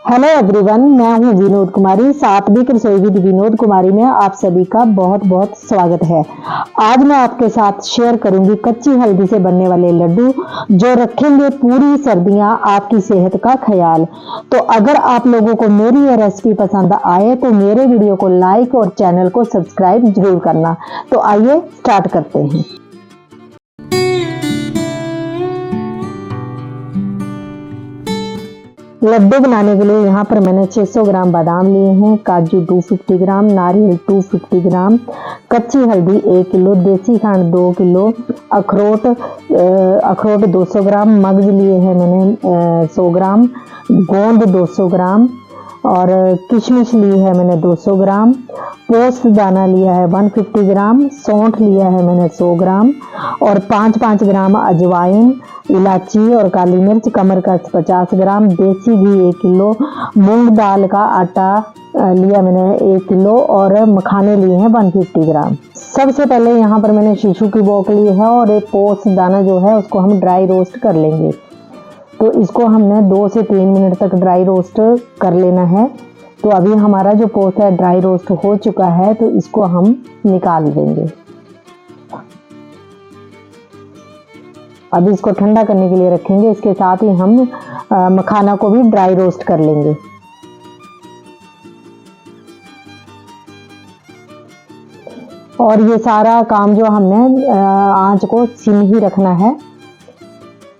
Hello everyone, मैं हूं विनोद कुमारी। सात्विक रसोई विद विनोद कुमारी में आप सभी का बहुत बहुत स्वागत है। आज मैं आपके साथ शेयर करूंगी कच्ची हल्दी से बनने वाले लड्डू, जो रखेंगे पूरी सर्दियां आपकी सेहत का ख्याल। तो अगर आप लोगों को मेरी यह रेसिपी पसंद आए तो मेरे वीडियो को लाइक और चैनल को सब्सक्राइब जरूर करना। तो आइए स्टार्ट करते हैं। लड्डू बनाने के लिए यहाँ पर मैंने 600 ग्राम बादाम लिए हैं, काजू 250 ग्राम, नारियल 250 ग्राम, कच्ची हल्दी 1 किलो, देसी खंड 2 किलो, अखरोट 200 ग्राम, मगज लिए हैं मैंने 100 ग्राम, गोंद 200 ग्राम और किशमिश ली है मैंने 200 ग्राम, पोस्त दाना लिया है 150 ग्राम, सौंठ लिया है मैंने 100 ग्राम और 5-5 ग्राम अजवाइन, इलायची और काली मिर्च, कमरकस 50 ग्राम, देसी घी 1 किलो, मूंग दाल का आटा लिया मैंने 1 किलो और मखाने लिए हैं 150 ग्राम। सबसे पहले यहाँ पर मैंने शीशु की बोक ली है और एक पोस्त दाना जो है उसको हम ड्राई रोस्ट कर लेंगे। तो इसको हमने 2 से 3 मिनट तक ड्राई रोस्ट कर लेना है। तो अभी हमारा जो पोस्त है ड्राई रोस्ट हो चुका है, तो इसको हम निकाल देंगे। अभी इसको ठंडा करने के लिए रखेंगे। इसके साथ ही हम मखाना को भी ड्राई रोस्ट कर लेंगे। और ये सारा काम जो हमने आंच को सिम ही रखना है।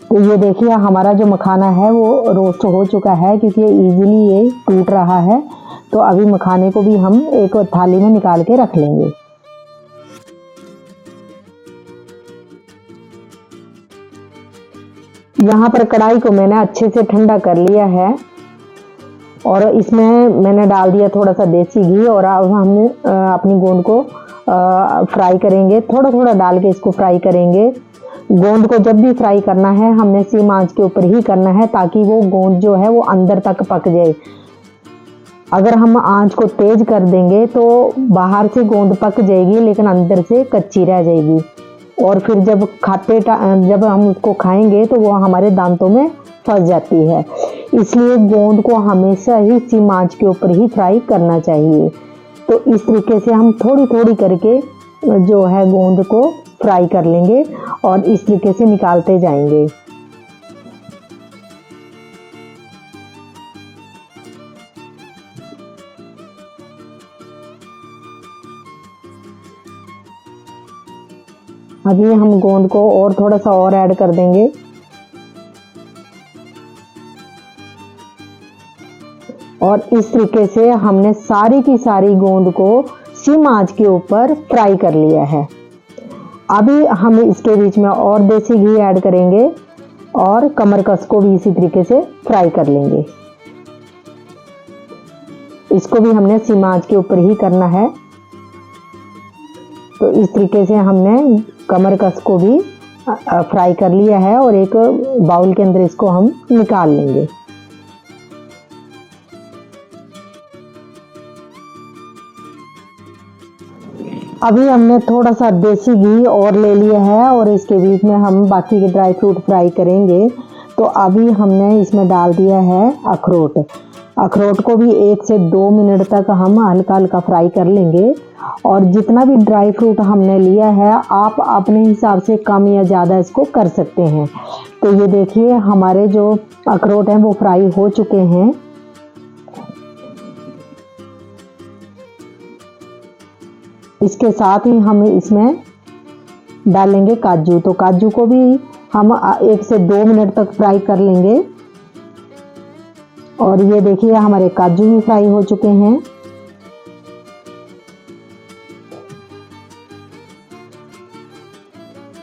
तो ये देखिए हमारा जो मखाना है वो रोस्ट हो चुका है, क्योंकि इजीली ये टूट रहा है। तो अभी मखाने को भी हम एक थाली में निकाल के रख लेंगे। यहाँ पर कढ़ाई को मैंने अच्छे से ठंडा कर लिया है और इसमें मैंने डाल दिया थोड़ा सा देसी घी और अब हम अपनी गोंद को फ्राई करेंगे। थोड़ा थोड़ा डाल के इसको फ्राई करेंगे। गोंद को जब भी फ्राई करना है हमने सिम आंच के ऊपर ही करना है, ताकि वो गोंद जो है वो अंदर तक पक जाए। अगर हम आंच को तेज कर देंगे तो बाहर से गोंद पक जाएगी लेकिन अंदर से कच्ची रह जाएगी और फिर जब हम उसको खाएंगे तो वो हमारे दांतों में फंस जाती है। इसलिए गोंद को हमेशा ही सिम आंच के ऊपर ही फ्राई करना चाहिए। तो इस तरीके से हम थोड़ी थोड़ी करके जो है गोंद को फ्राई कर लेंगे और इस तरीके से निकालते जाएंगे। अभी हम गोंद को और थोड़ा सा और ऐड कर देंगे और इस तरीके से हमने सारी की सारी गोंद को सिम आंच के ऊपर फ्राई कर लिया है। अभी हम इसके बीच में और देसी घी ऐड करेंगे और कमरकस को भी इसी तरीके से फ्राई कर लेंगे। इसको भी हमने सिम आंच के ऊपर ही करना है। तो इस तरीके से हमने कमरकस को भी फ्राई कर लिया है और एक बाउल के अंदर इसको हम निकाल लेंगे। अभी हमने थोड़ा सा देसी घी और ले लिया है और इसके बीच में हम बाकी के ड्राई फ्रूट फ्राई करेंगे। तो अभी हमने इसमें डाल दिया है अखरोट। अखरोट को भी 1 से 2 मिनट तक हम हल्का हल्का फ्राई कर लेंगे। और जितना भी ड्राई फ्रूट हमने लिया है आप अपने हिसाब से कम या ज़्यादा इसको कर सकते हैं। तो ये देखिए हमारे जो अखरोट हैं वो फ्राई हो चुके हैं। इसके साथ ही हम इसमें डालेंगे काजू। तो काजू को भी हम 1 से 2 मिनट तक फ्राई कर लेंगे। और ये देखिए हमारे काजू भी फ्राई हो चुके हैं।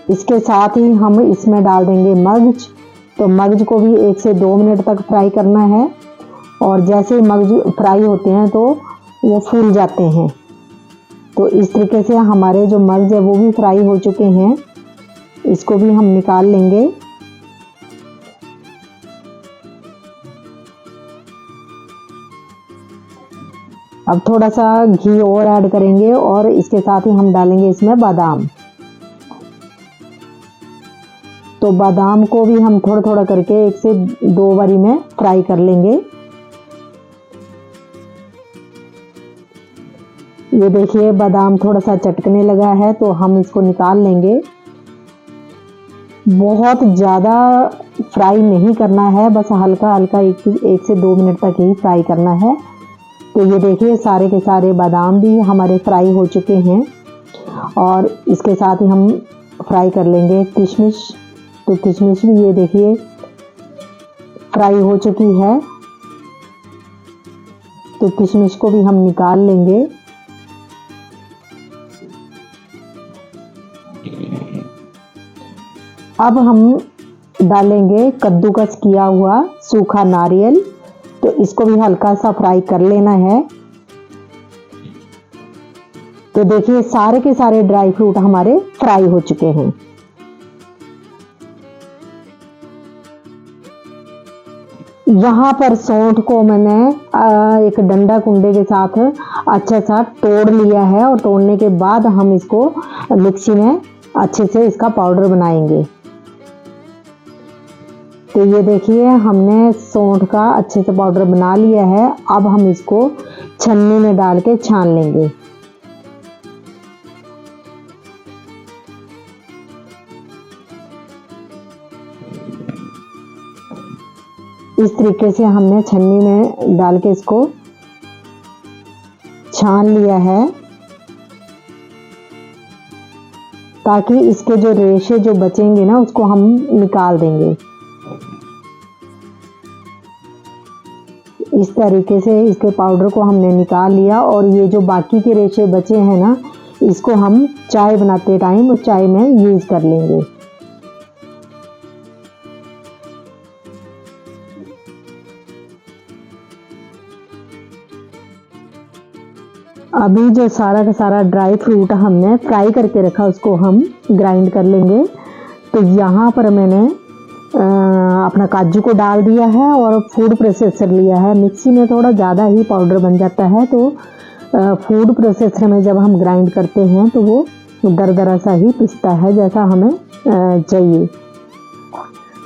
इसके साथ ही हम इसमें डाल देंगे मगज। तो मगज को भी 1 से 2 मिनट तक फ्राई करना है और जैसे ही मगज फ्राई होते हैं तो वो फूल जाते हैं। तो इस तरीके से हमारे जो मगज है वो भी फ्राई हो चुके हैं। इसको भी हम निकाल लेंगे। अब थोड़ा सा घी और ऐड करेंगे और इसके साथ ही हम डालेंगे इसमें बादाम। तो बादाम को भी हम थोड़ा थोड़ा करके 1 से 2 बारी में फ्राई कर लेंगे। ये देखिए बादाम थोड़ा सा चटकने लगा है तो हम इसको निकाल लेंगे। बहुत ज़्यादा फ्राई नहीं करना है, बस हल्का हल्का 1 से 2 मिनट तक ही फ्राई करना है। तो ये देखिए सारे के सारे बादाम भी हमारे फ्राई हो चुके हैं और इसके साथ ही हम फ्राई कर लेंगे किशमिश। तो किशमिश भी ये देखिए फ्राई हो चुकी है, तो किशमिश को भी हम निकाल लेंगे। अब हम डालेंगे कद्दूकस किया हुआ सूखा नारियल, तो इसको भी हल्का सा फ्राई कर लेना है। तो देखिए सारे के सारे ड्राई फ्रूट हमारे फ्राई हो चुके हैं। यहाँ पर सौंठ को मैंने एक डंडा कुंडे के साथ अच्छा सा तोड़ लिया है और तोड़ने के बाद हम इसको मिक्सी में अच्छे से इसका पाउडर बनाएंगे। तो ये देखिए हमने सौंठ का अच्छे से पाउडर बना लिया है। अब हम इसको छन्नी में डाल के छान लेंगे। इस तरीके से हमने छन्नी में डाल के इसको छान लिया है, ताकि इसके जो रेशे जो बचेंगे ना उसको हम निकाल देंगे। इस तरीके से इसके पाउडर को हमने निकाल लिया और ये जो बाकी के रेशे बचे हैं ना, इसको हम चाय बनाते टाइम उस चाय में यूज कर लेंगे। अभी जो सारा का सारा ड्राई फ्रूट हमने फ्राई करके रखा उसको हम ग्राइंड कर लेंगे। तो यहाँ पर मैंने अपना काजू को डाल दिया है और फूड प्रोसेसर लिया है। मिक्सी में थोड़ा ज़्यादा ही पाउडर बन जाता है, तो फूड प्रोसेसर में जब हम ग्राइंड करते हैं तो वो दरदरा सा ही पिसता है जैसा हमें चाहिए।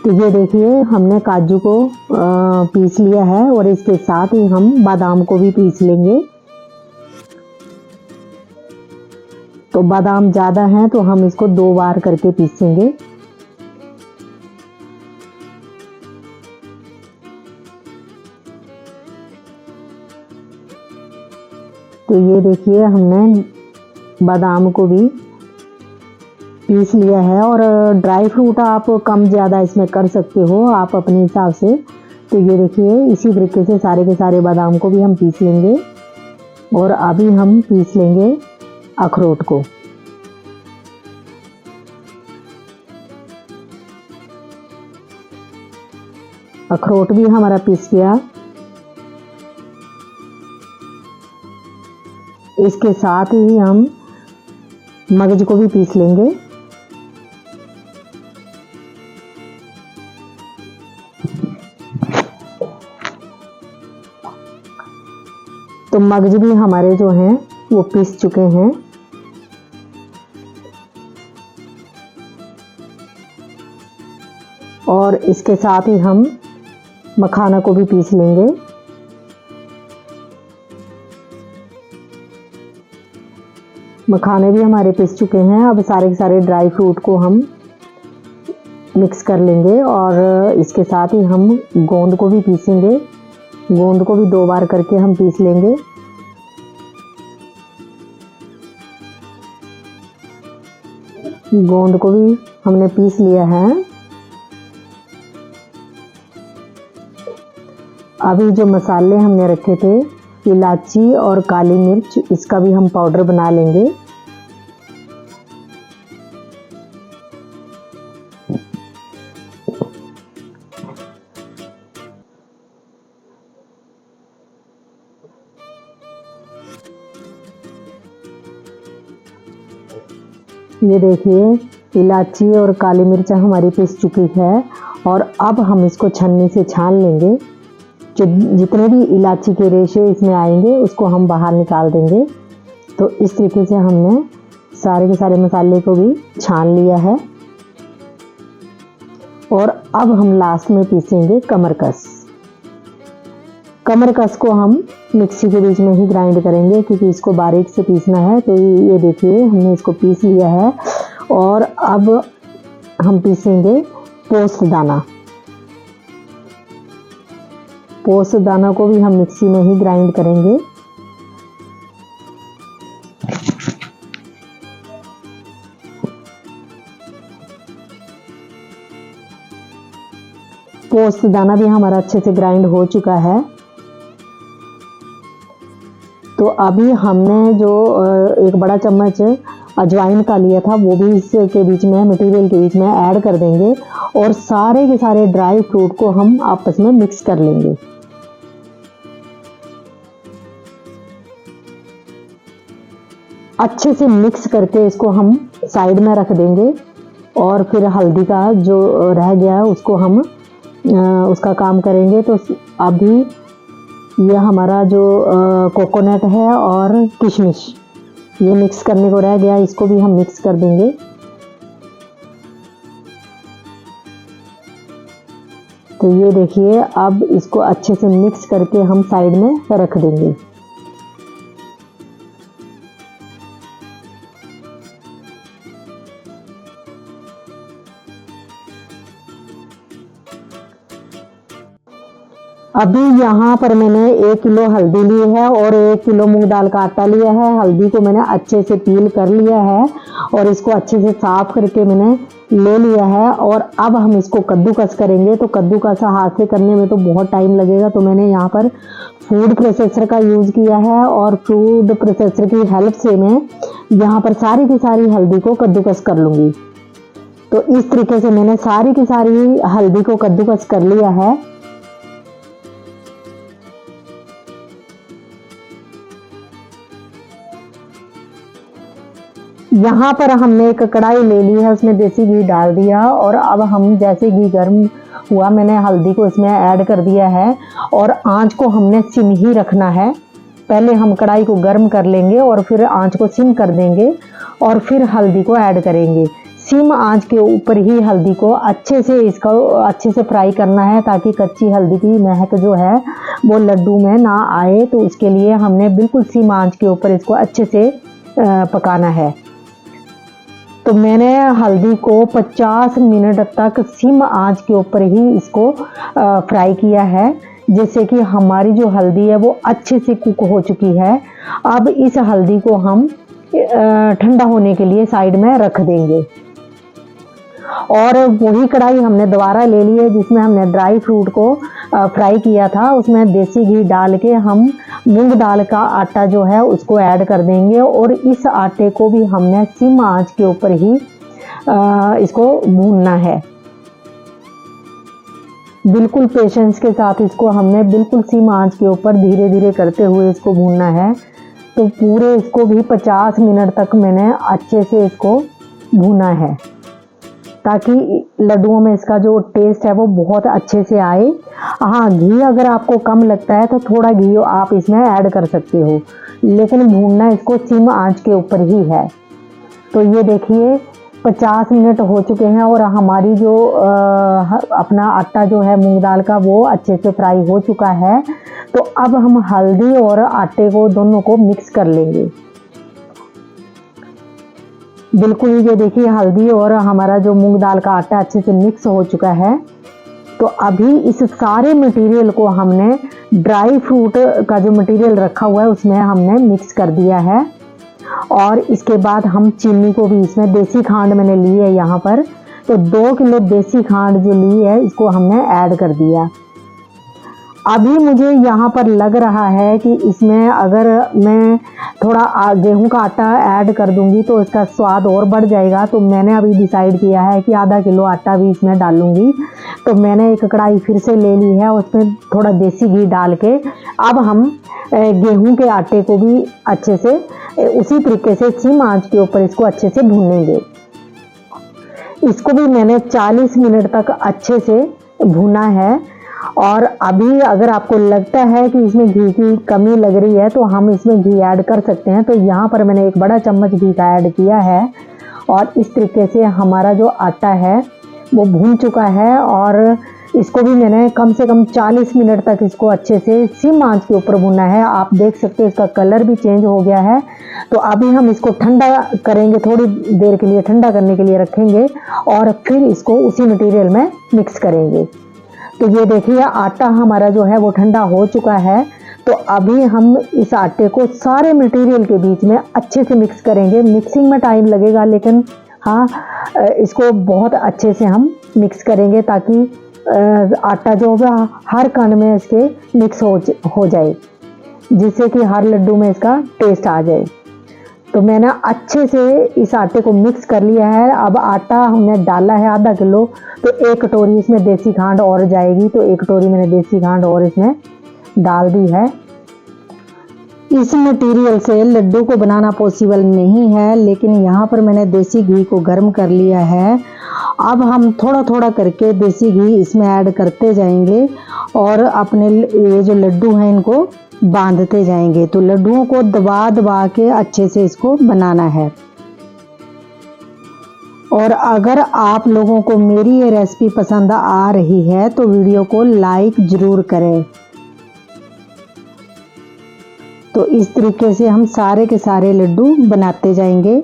तो ये देखिए हमने काजू को पीस लिया है और इसके साथ ही हम बादाम को भी पीस लेंगे। तो बादाम ज़्यादा हैं तो हम इसको 2 बार करके पीसेंगे। तो ये देखिए हमने बादाम को भी पीस लिया है और ड्राई फ्रूट आप कम ज़्यादा इसमें कर सकते हो आप अपने हिसाब से। तो ये देखिए इसी तरीके से सारे के सारे बादाम को भी हम पीस लेंगे और अभी हम पीस लेंगे अखरोट को। अखरोट भी हमारा पीस गया। इसके साथ ही हम मगज को भी पीस लेंगे। तो मगज भी हमारे जो हैं वो पीस चुके हैं। और इसके साथ ही हम मखाना को भी पीस लेंगे। मखाने भी हमारे पीस चुके हैं। अब सारे के सारे ड्राई फ्रूट को हम मिक्स कर लेंगे और इसके साथ ही हम गोंद को भी पीसेंगे। गोंद को भी 2 बार करके हम पीस लेंगे। गोंद को भी हमने पीस लिया है। अभी जो मसाले हमने रखे थे इलायची और काली मिर्च, इसका भी हम पाउडर बना लेंगे। ये देखिए इलायची और काली मिर्च हमारी पीस चुकी है और अब हम इसको छन्नी से छान लेंगे। जो जितने भी इलायची के रेशे इसमें आएंगे उसको हम बाहर निकाल देंगे। तो इस तरीके से हमने सारे के सारे मसाले को भी छान लिया है और अब हम लास्ट में पीसेंगे कमरकस। कमर कस को हम मिक्सी के बीच में ही ग्राइंड करेंगे, क्योंकि इसको बारीक से पीसना है। तो ये देखिए हमने इसको पीस लिया है। और अब हम पीसेंगे पोस्त दाना। पोस्त दाना को भी हम मिक्सी में ही ग्राइंड करेंगे। पोस्त दाना भी हमारा अच्छे से ग्राइंड हो चुका है। तो अभी हमने जो एक बड़ा चम्मच अजवाइन का लिया था वो भी इसके बीच में, मटेरियल के बीच में ऐड कर देंगे और सारे के सारे ड्राई फ्रूट को हम आपस में मिक्स कर लेंगे। अच्छे से मिक्स करके इसको हम साइड में रख देंगे। और फिर हल्दी का जो रह गया है उसको हम उसका काम करेंगे। तो अभी यह हमारा जो कोकोनट है और किशमिश ये मिक्स करने को रह गया, इसको भी हम मिक्स कर देंगे। तो ये देखिए अब इसको अच्छे से मिक्स करके हम साइड में रख देंगे। अभी यहाँ पर मैंने 1 किलो हल्दी ली है और 1 किलो मूंग दाल का आटा लिया है। हल्दी को मैंने अच्छे से पील कर लिया है और इसको अच्छे से साफ करके मैंने ले लिया है। और अब हम इसको कद्दूकस करेंगे। तो कद्दूकस हाथ से करने में तो बहुत टाइम लगेगा, तो मैंने यहाँ पर फूड प्रोसेसर का यूज़ किया है और फूड प्रोसेसर की हेल्प से मैं यहाँ पर सारी की सारी हल्दी को कद्दूकस कर लूँगी। तो इस तरीके से मैंने सारी की सारी हल्दी को कद्दूकस कर लिया है। यहाँ पर हमने एक कढ़ाई ले ली है, उसमें देसी घी डाल दिया और अब हम जैसे घी गर्म हुआ मैंने हल्दी को इसमें ऐड कर दिया है और आंच को हमने सिम ही रखना है। पहले हम कढ़ाई को गर्म कर लेंगे और फिर आंच को सिम कर देंगे और फिर हल्दी को ऐड करेंगे। सिम आंच के ऊपर ही हल्दी को अच्छे से फ्राई करना है, ताकि कच्ची हल्दी की महक जो है वो लड्डू में ना आए। तो उसके लिए हमने बिल्कुल सिम आंच के ऊपर इसको अच्छे से पकाना है। तो मैंने हल्दी को 50 मिनट तक सिम आंच के ऊपर ही इसको फ्राई किया है, जिससे कि हमारी जो हल्दी है वो अच्छे से कुक हो चुकी है। अब इस हल्दी को हम ठंडा होने के लिए साइड में रख देंगे। और वही कढ़ाई हमने दोबारा ले ली है जिसमें हमने ड्राई फ्रूट को फ्राई किया था। उसमें देसी घी डाल के हम मूंग दाल का आटा जो है उसको ऐड कर देंगे और इस आटे को भी हमने सिम आंच के ऊपर ही इसको भूनना है। बिल्कुल पेशेंस के साथ इसको हमने बिल्कुल सिम आंच के ऊपर धीरे धीरे करते हुए इसको भूनना है। तो पूरे इसको भी 50 मिनट तक मैंने अच्छे से इसको भूना है, ताकि लड्डुओं में इसका जो टेस्ट है वो बहुत अच्छे से आए। हाँ, घी अगर आपको कम लगता है तो थोड़ा घी आप इसमें ऐड कर सकते हो, लेकिन भूनना इसको सिम आंच के ऊपर ही है। तो ये देखिए 50 मिनट हो चुके हैं और हमारी जो अपना आटा जो है मूंग दाल का वो अच्छे से फ्राई हो चुका है। तो अब हम हल्दी और आटे को दोनों को मिक्स कर लेंगे। बिल्कुल ये देखिए हल्दी और हमारा जो मूंग दाल का आटा अच्छे से मिक्स हो चुका है। तो अभी इस सारे मटेरियल को हमने ड्राई फ्रूट का जो मटेरियल रखा हुआ है उसमें हमने मिक्स कर दिया है। और इसके बाद हम चीनी को भी, इसमें देसी खांड मैंने ली है यहाँ पर, तो 2 किलो देसी खांड जो ली है इसको हमने ऐड कर दिया। अभी मुझे यहाँ पर लग रहा है कि इसमें अगर मैं थोड़ा गेहूं का आटा ऐड कर दूंगी तो इसका स्वाद और बढ़ जाएगा। तो मैंने अभी डिसाइड किया है कि आधा किलो आटा भी इसमें डालूंगी। तो मैंने एक कढ़ाई फिर से ले ली है, उसमें थोड़ा देसी घी डाल के अब हम गेहूं के आटे को भी अच्छे से उसी तरीके से सिम आंच के ऊपर इसको अच्छे से भूनेंगे। इसको भी मैंने 40 मिनट तक अच्छे से भुना है। और अभी अगर आपको लगता है कि इसमें घी की कमी लग रही है तो हम इसमें घी ऐड कर सकते हैं। तो यहाँ पर मैंने 1 बड़ा चम्मच घी का ऐड किया है और इस तरीके से हमारा जो आटा है वो भून चुका है और इसको भी मैंने कम से कम 40 मिनट तक इसको अच्छे से सिम आंच के ऊपर भुना है। आप देख सकते हैं इसका कलर भी चेंज हो गया है। तो अभी हम इसको ठंडा करेंगे, थोड़ी देर के लिए ठंडा करने के लिए रखेंगे और फिर इसको उसी मटेरियल में मिक्स करेंगे। तो ये देखिए आटा हमारा जो है वो ठंडा हो चुका है। तो अभी हम इस आटे को सारे मटेरियल के बीच में अच्छे से मिक्स करेंगे। मिक्सिंग में टाइम लगेगा, लेकिन हाँ इसको बहुत अच्छे से हम मिक्स करेंगे ताकि आटा जो होगा हर कण में इसके मिक्स हो जाए, जिससे कि हर लड्डू में इसका टेस्ट आ जाए। तो मैंने अच्छे से इस आटे को मिक्स कर लिया है। अब आटा हमने डाला है आधा किलो, तो 1 कटोरी इसमें देसी खांड और जाएगी। तो 1 कटोरी मैंने देसी खांड और इसमें डाल दी है। इस मटेरियल से लड्डू को बनाना पॉसिबल नहीं है, लेकिन यहाँ पर मैंने देसी घी को गर्म कर लिया है। अब हम थोड़ा थोड़ा करके देसी घी इसमें ऐड करते जाएंगे और अपने ये जो लड्डू हैं इनको बांधते जाएंगे। तो लड्डुओं को दबा दबा के अच्छे से इसको बनाना है। और अगर आप लोगों को मेरी ये रेसिपी पसंद आ रही है तो वीडियो को लाइक ज़रूर करें। तो इस तरीके से हम सारे के सारे लड्डू बनाते जाएंगे।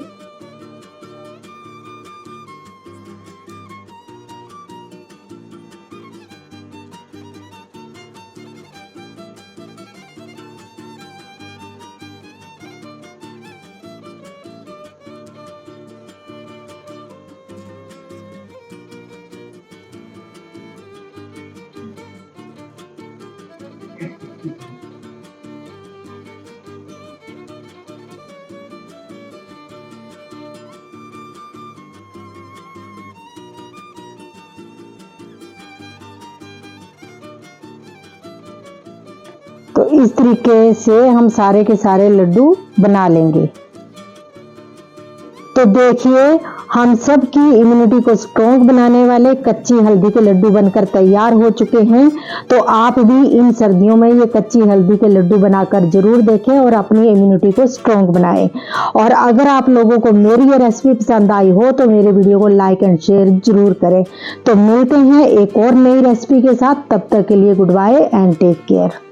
तो इस तरीके से हम सारे के सारे लड्डू बना लेंगे। तो देखिए हम सब की इम्यूनिटी को स्ट्रॉन्ग बनाने वाले कच्ची हल्दी के लड्डू बनकर तैयार हो चुके हैं। तो आप भी इन सर्दियों में ये कच्ची हल्दी के लड्डू बनाकर जरूर देखें और अपनी इम्यूनिटी को स्ट्रॉन्ग बनाएं। और अगर आप लोगों को मेरी ये रेसिपी पसंद आई हो तो मेरे वीडियो को लाइक एंड शेयर जरूर करें। तो मिलते हैं एक और नई रेसिपी के साथ, तब तक के लिए goodbye and take care.